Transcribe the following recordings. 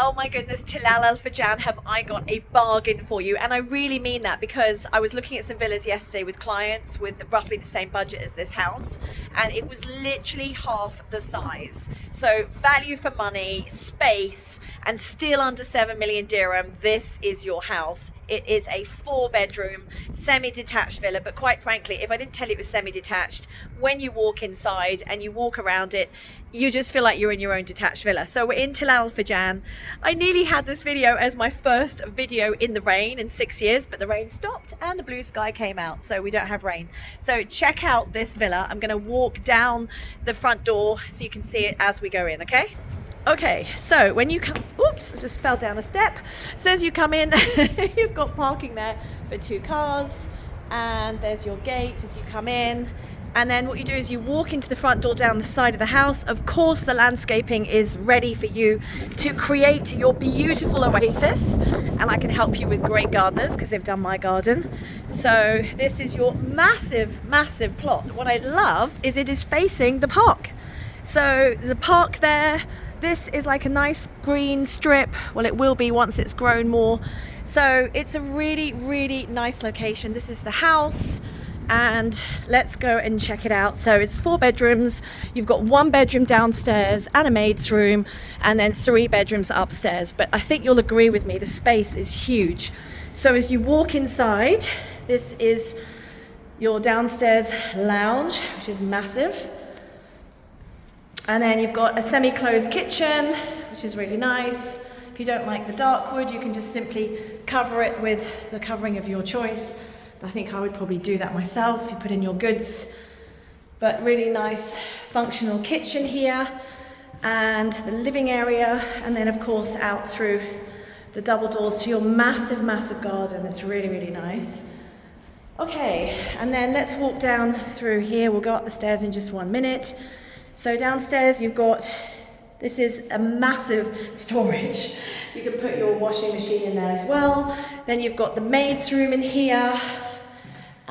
Oh my goodness, Tilal al Furjan, have I got a bargain for you? And I really mean that because I was looking at some villas yesterday with clients with roughly the same budget as this house, and it was literally half the size. So, value for money, space, and still under 7 million dirham. This is your house. It is a 4 bedroom, semi detached villa. But quite frankly, if I didn't tell you it was semi detached, when you walk inside and you walk around it, you just feel like you're in your own detached villa. So we're in Tilal al Furjan. I nearly had this video as my first video in the rain in 6 years, but the rain stopped and the blue sky came out, so we don't have rain. So check out this villa. I'm going to walk down the front door so you can see it as we go in, okay? Okay, so when you come, oops, I just fell down a step. So as you come in, you've got parking there for 2 cars, and there's your gate as you come in. And then what you do is you walk into the front door down the side of the house. Of course, the landscaping is ready for you to create your beautiful oasis. And I can help you with great gardeners because they've done my garden. So this is your massive, massive plot. What I love is it is facing the park. So there's a park there. This is like a nice green strip. Well, it will be once it's grown more. So it's a really, really nice location. This is the house. And let's go and check it out. So it's 4 bedrooms. You've got 1 bedroom downstairs and a maid's room, and then 3 bedrooms upstairs. But I think you'll agree with me, the space is huge. So as you walk inside, this is your downstairs lounge, which is massive. And then you've got a semi-closed kitchen, which is really nice. If you don't like the dark wood, you can just simply cover it with the covering of your choice. I think I would probably do that myself. You put in your goods, but really nice functional kitchen here, and the living area, and then of course out through the double doors to your massive, massive garden. It's really, really nice. Okay, and then let's walk down through here. We'll go up the stairs in just 1 minute. So downstairs you've got, this is a massive storage. You can put your washing machine in there as well. Then you've got the maid's room in here,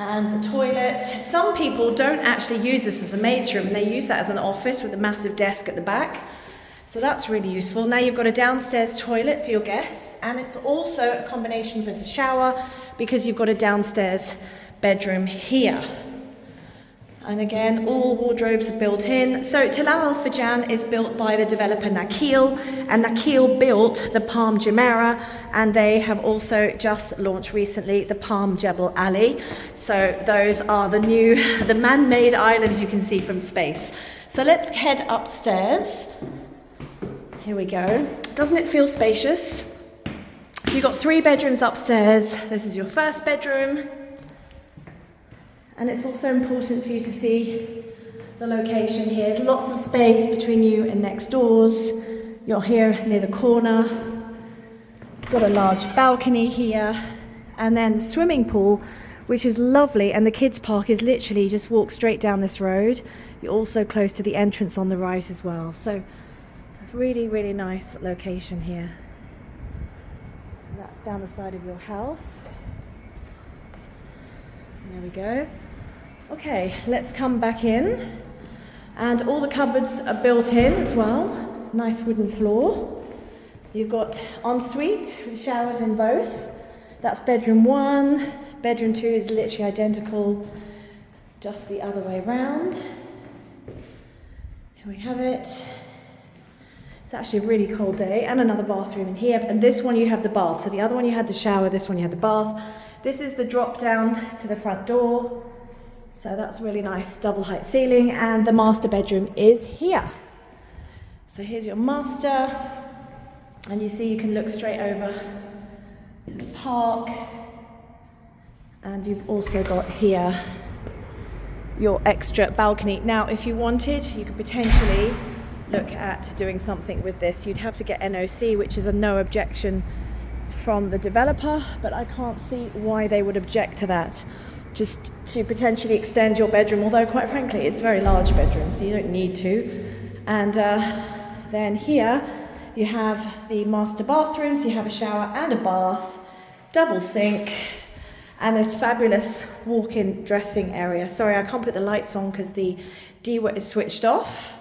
and the toilet. Some people don't actually use this as a maid's room, and they use that as an office with a massive desk at the back. So that's really useful. Now you've got a downstairs toilet for your guests, and it's also a combination for the shower because you've got a downstairs bedroom here. And again, all wardrobes are built in. So Tilal al Furjan is built by the developer Nakheel, and Nakheel built the Palm Jumeirah, and they have also just launched recently the Palm Jebel Ali. So those are the man-made islands you can see from space. So let's head upstairs. Here we go. Doesn't it feel spacious? So you've got 3 bedrooms upstairs. This is your first bedroom. And it's also important for you to see the location here. Lots of space between you and next doors. You're here near the corner. Got a large balcony here. And then the swimming pool, which is lovely. And the kids' park is literally just walk straight down this road. You're also close to the entrance on the right as well. So really, really nice location here. And that's down the side of your house. There we go. Okay, let's come back in. And all the cupboards are built in as well. Nice wooden floor. You've got ensuite with showers in both. That's bedroom 1. Bedroom 2 is literally identical, just the other way round. Here we have it. It's actually a really cold day, and another bathroom in here. And this one you have the bath. So the other one you had the shower, this one you had the bath. This is the drop down to the front door. So that's really nice, double height ceiling, and the master bedroom is here. So here's your master, and you see you can look straight over to the park. And you've also got here your extra balcony. Now, if you wanted, you could potentially look at doing something with this. You'd have to get NOC, which is a no objection from the developer, but I can't see why they would object to that. Just to potentially extend your bedroom, although quite frankly it's a very large bedroom, so you don't need to. And then here you have the master bathroom, so you have a shower and a bath, double sink, and this fabulous walk-in dressing area. Sorry, I can't put the lights on because the DWA is switched off.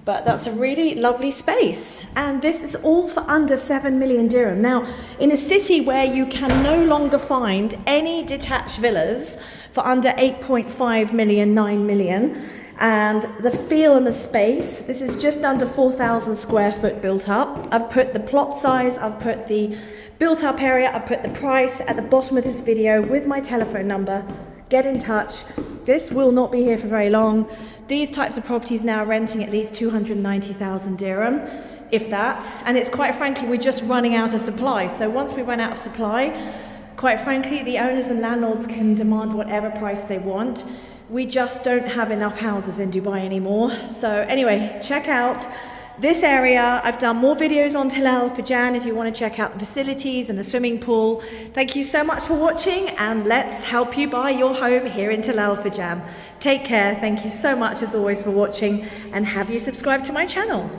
But that's a really lovely space. And this is all for under 7 million dirham. Now, in a city where you can no longer find any detached villas for under 8.5 million, 9 million, and the feel and the space, this is just under 4,000 square foot built up. I've put the plot size, I've put the built up area, I've put the price at the bottom of this video with my telephone number. Get in touch. This will not be here for very long. These types of properties now are renting at least 290,000 dirham, if that. And it's quite frankly, we're just running out of supply. So once we run out of supply, quite frankly, the owners and landlords can demand whatever price they want. We just don't have enough houses in Dubai anymore. So anyway, check out this area. I've done more videos on Tilal al Furjan if you want to check out the facilities and the swimming pool. Thank you so much for watching, and let's help you buy your home here in Tilal al Furjan. Take care. Thank you so much as always for watching, and have you subscribed to my channel?